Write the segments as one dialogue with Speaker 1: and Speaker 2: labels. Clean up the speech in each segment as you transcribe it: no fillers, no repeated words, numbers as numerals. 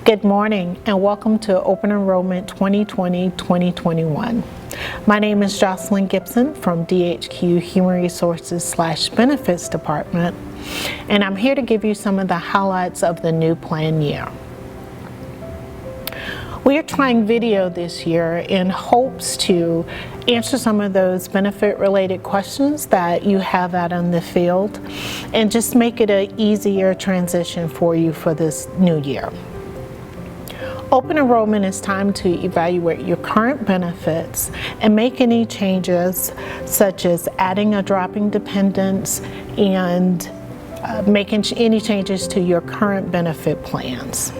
Speaker 1: Good morning and welcome to Open Enrollment 2020-2021. My name is Jocelyn Gibson from DHQ Human Resources/Benefits Department, and I'm here to give you some of the highlights of the new plan year. We are trying video this year in hopes to answer some of those benefit-related questions that you have out in the field and just make it an easier transition for you for this new year. Open enrollment is time to evaluate your current benefits and make any changes such as adding or dropping dependents and making any changes to your current benefit plans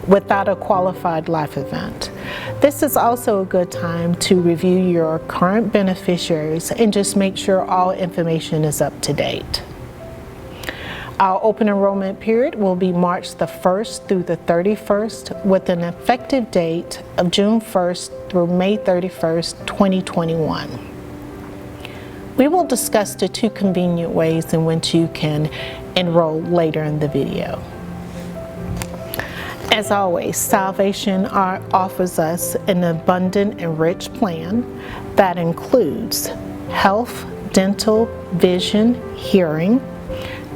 Speaker 1: without a qualified life event. This is also a good time to review your current beneficiaries and just make sure all information is up to date. Our open enrollment period will be March the 1st through the 31st with an effective date of June 1st through May 31st, 2021. We will discuss the two convenient ways in which you can enroll later in the video. As always, Salvation offers us an abundant and rich plan that includes health, dental, vision, hearing,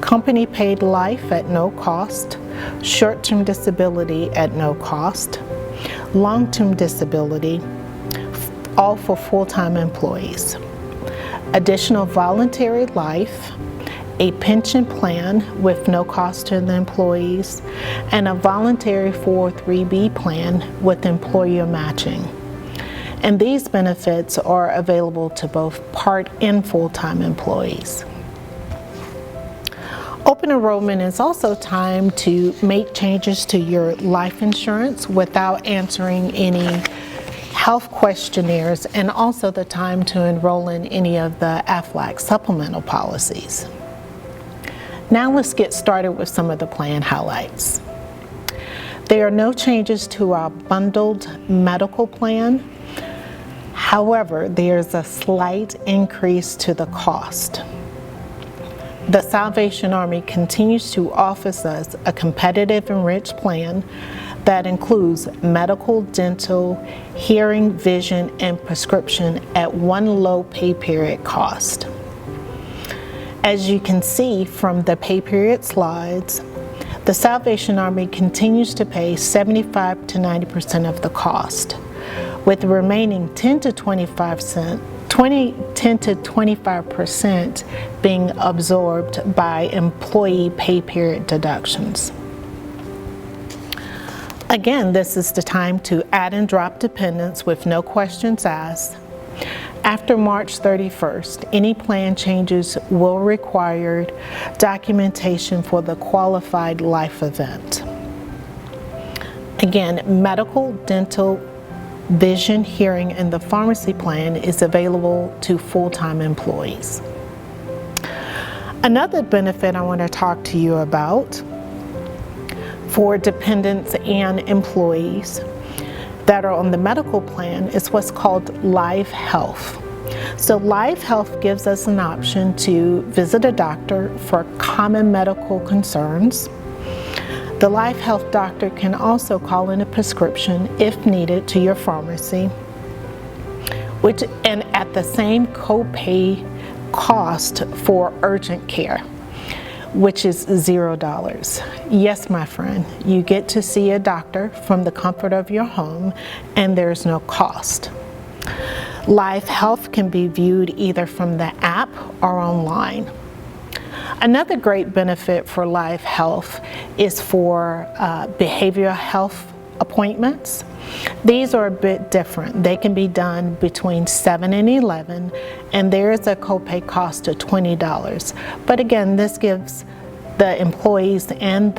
Speaker 1: company paid life at no cost, short-term disability at no cost, long-term disability, all for full-time employees, additional voluntary life, a pension plan with no cost to the employees, and a voluntary 403B plan with employer matching. And these benefits are available to both part and full-time employees. Open enrollment is also time to make changes to your life insurance without answering any health questionnaires, and also the time to enroll in any of the AFLAC supplemental policies. Now let's get started with some of the plan highlights. There are no changes to our bundled medical plan. However, there's a slight increase to the cost. The Salvation Army continues to offer us a competitive and rich plan that includes medical, dental, hearing, vision, and prescription at one low pay period cost. As you can see from the pay period slides, the Salvation Army continues to pay 75 to 90% of the cost, with the remaining 10 to 25% being absorbed by employee pay period deductions. Again, this is the time to add and drop dependents with no questions asked. After March 31st, any plan changes will require documentation for the qualified life event. Again, medical, dental, vision, hearing, and the pharmacy plan is available to full-time employees. Another benefit I want to talk to you about for dependents and employees that are on the medical plan is what's called Live Health. So Live Health gives us an option to visit a doctor for common medical concerns. The Live Health doctor can also call in a prescription if needed to your pharmacy, and at the same copay cost for urgent care, which is $0. Yes, my friend, you get to see a doctor from the comfort of your home and there's no cost. Live Health can be viewed either from the app or online. Another great benefit for Live Health is for behavioral health appointments. These are a bit different. They can be done between 7 and 11, and there is a copay cost of $20. But again, this gives the employees and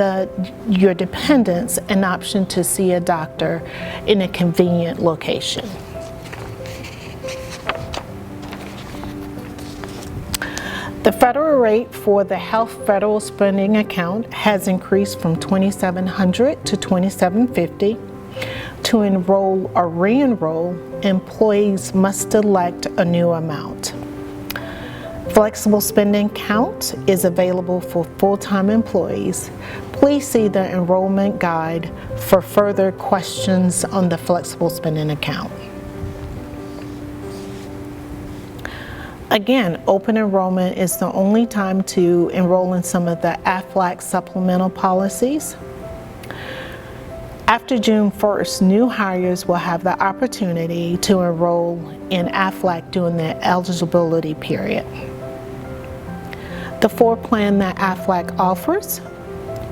Speaker 1: your dependents an option to see a doctor in a convenient location. The federal rate for the Health Federal Spending Account has increased from $2,700 to $2,750. To enroll or re-enroll, employees must elect a new amount. Flexible spending account is available for full-time employees. please see the enrollment guide for further questions on the flexible spending account. Again, open enrollment is the only time to enroll in some of the AFLAC supplemental policies. After June 1st, new hires will have the opportunity to enroll in AFLAC during the eligibility period. The 4 plan that AFLAC offers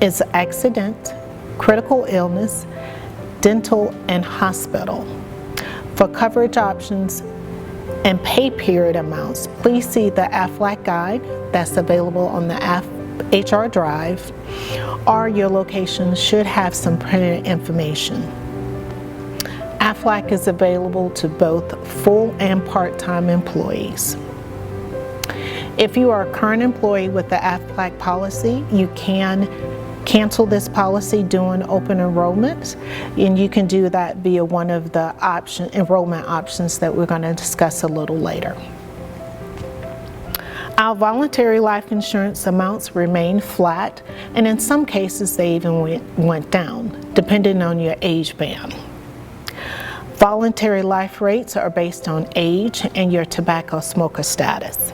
Speaker 1: is accident, critical illness, dental, and hospital. For coverage options and pay period amounts, please see the AFLAC guide that's available on the HR Drive, or your location should have some printed information. AFLAC is available to both full and part-time employees. If you are a current employee with the AFLAC policy, you can cancel this policy during open enrollment, and you can do that via one of the enrollment options that we're going to discuss a little later. Our voluntary life insurance amounts remain flat, and in some cases they even went down, depending on your age band. Voluntary life rates are based on age and your tobacco smoker status.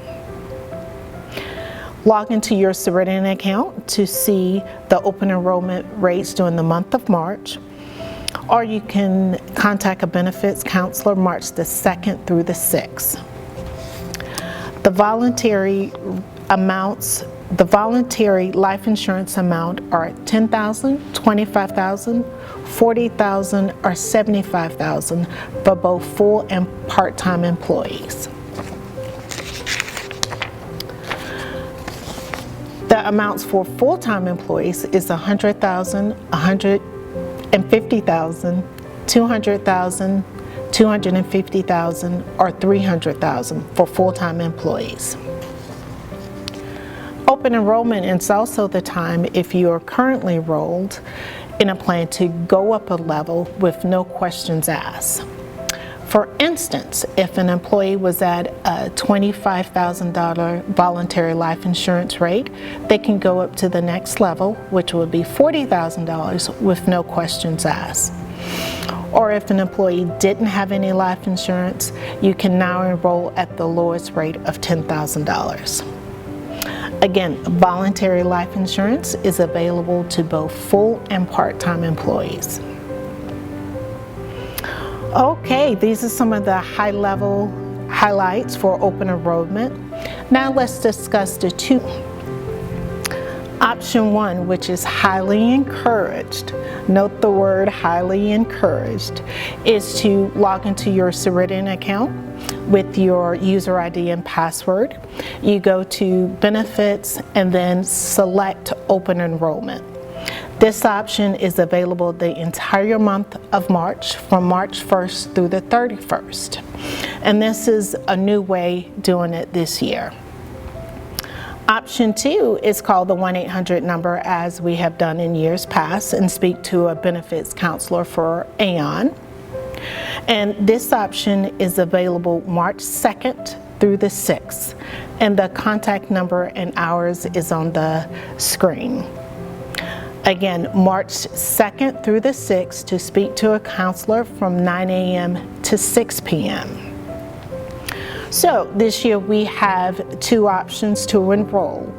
Speaker 1: Log into your Ceridian account to see the open enrollment rates during the month of March, or you can contact a benefits counselor March the 2nd through the 6th. The voluntary life insurance amount are $10,000, $25,000, $40,000, or $75,000 for both full and part-time employees. The amounts for full-time employees is $100,000, $150,000, $200,000, $250,000, or $300,000 for full-time employees. Open enrollment is also the time if you are currently enrolled in a plan to go up a level with no questions asked. For instance, if an employee was at a $25,000 voluntary life insurance rate, they can go up to the next level, which would be $40,000 with no questions asked. Or if an employee didn't have any life insurance, you can now enroll at the lowest rate of $10,000. Again, voluntary life insurance is available to both full and part-time employees. Okay, these are some of the high-level highlights for open enrollment. Now let's discuss the 2. Option 1, which is highly encouraged, note the word highly encouraged, is to log into your Ceridian account with your user ID and password. You go to Benefits and then select Open Enrollment. This option is available the entire month of March, from March 1st through the 31st. And this is a new way doing it this year. Option 2 is called the 1-800 number, as we have done in years past, and speak to a benefits counselor for Aon. And this option is available March 2nd through the 6th. And the contact number and hours is on the screen. Again, March 2nd through the 6th to speak to a counselor from 9 a.m. to 6 p.m. So this year we have 2 options to enroll.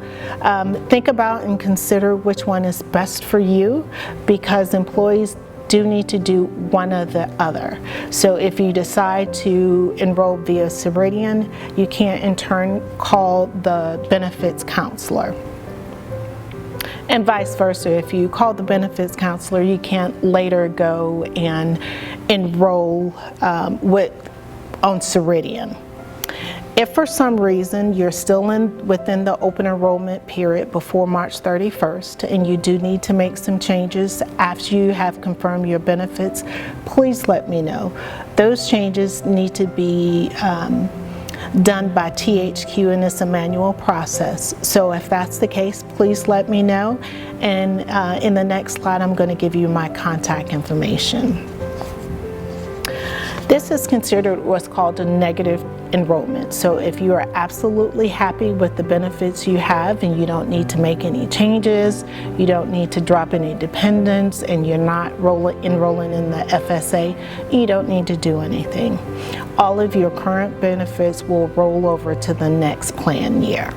Speaker 1: Think about and consider which one is best for you, because employees do need to do one or the other. So if you decide to enroll via Ceridian, you can in turn call the benefits counselor. And vice versa, if you call the benefits counselor, you can't later go and enroll on Ceridian. If for some reason you're still within the open enrollment period before March 31st and you do need to make some changes after you have confirmed your benefits, please let me know. Those changes need to be done by THQ, and it's a manual process. So if that's the case, please let me know. And in the next slide, I'm going to give you my contact information. This is considered what's called a negative enrollment. So if you are absolutely happy with the benefits you have and you don't need to make any changes, you don't need to drop any dependents, and you're not enrolling in the FSA, you don't need to do anything. All of your current benefits will roll over to the next plan year.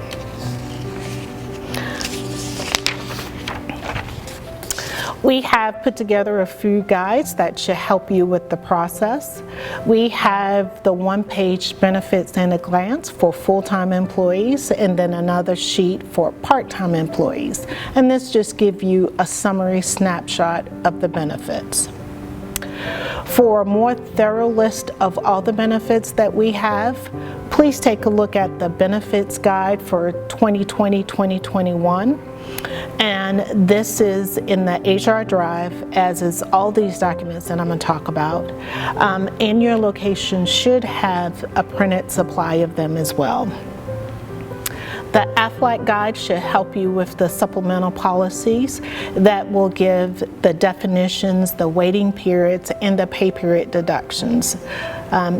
Speaker 1: We have put together a few guides that should help you with the process. We have the one-page benefits in a glance for full-time employees, and then another sheet for part-time employees. And this just gives you a summary snapshot of the benefits. For a more thorough list of all the benefits that we have, please take a look at the benefits guide for 2020-2021. And this is in the HR drive, as is all these documents that I'm going to talk about. And your location should have a printed supply of them as well. The AFLAC guide should help you with the supplemental policies that will give the definitions, the waiting periods, and the pay period deductions.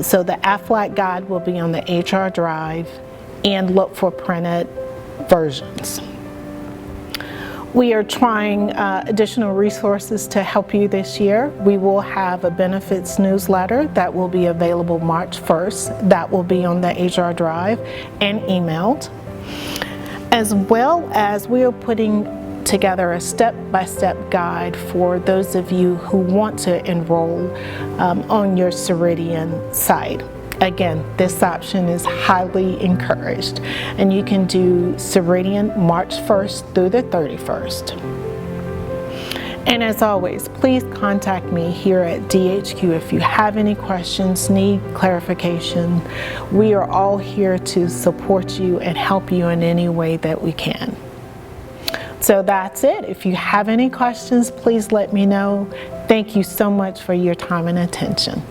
Speaker 1: So the AFLAC guide will be on the HR drive, and look for printed versions. We are trying additional resources to help you this year. We will have a benefits newsletter that will be available March 1st. That will be on the HR drive and emailed. As well as we are putting together a step-by-step guide for those of you who want to enroll on your Ceridian site. Again, this option is highly encouraged, and you can do Ceridian March 1st through the 31st. And as always, please contact me here at DHQ if you have any questions, need clarification. We are all here to support you and help you in any way that we can. So that's it. If you have any questions, please let me know. Thank you so much for your time and attention.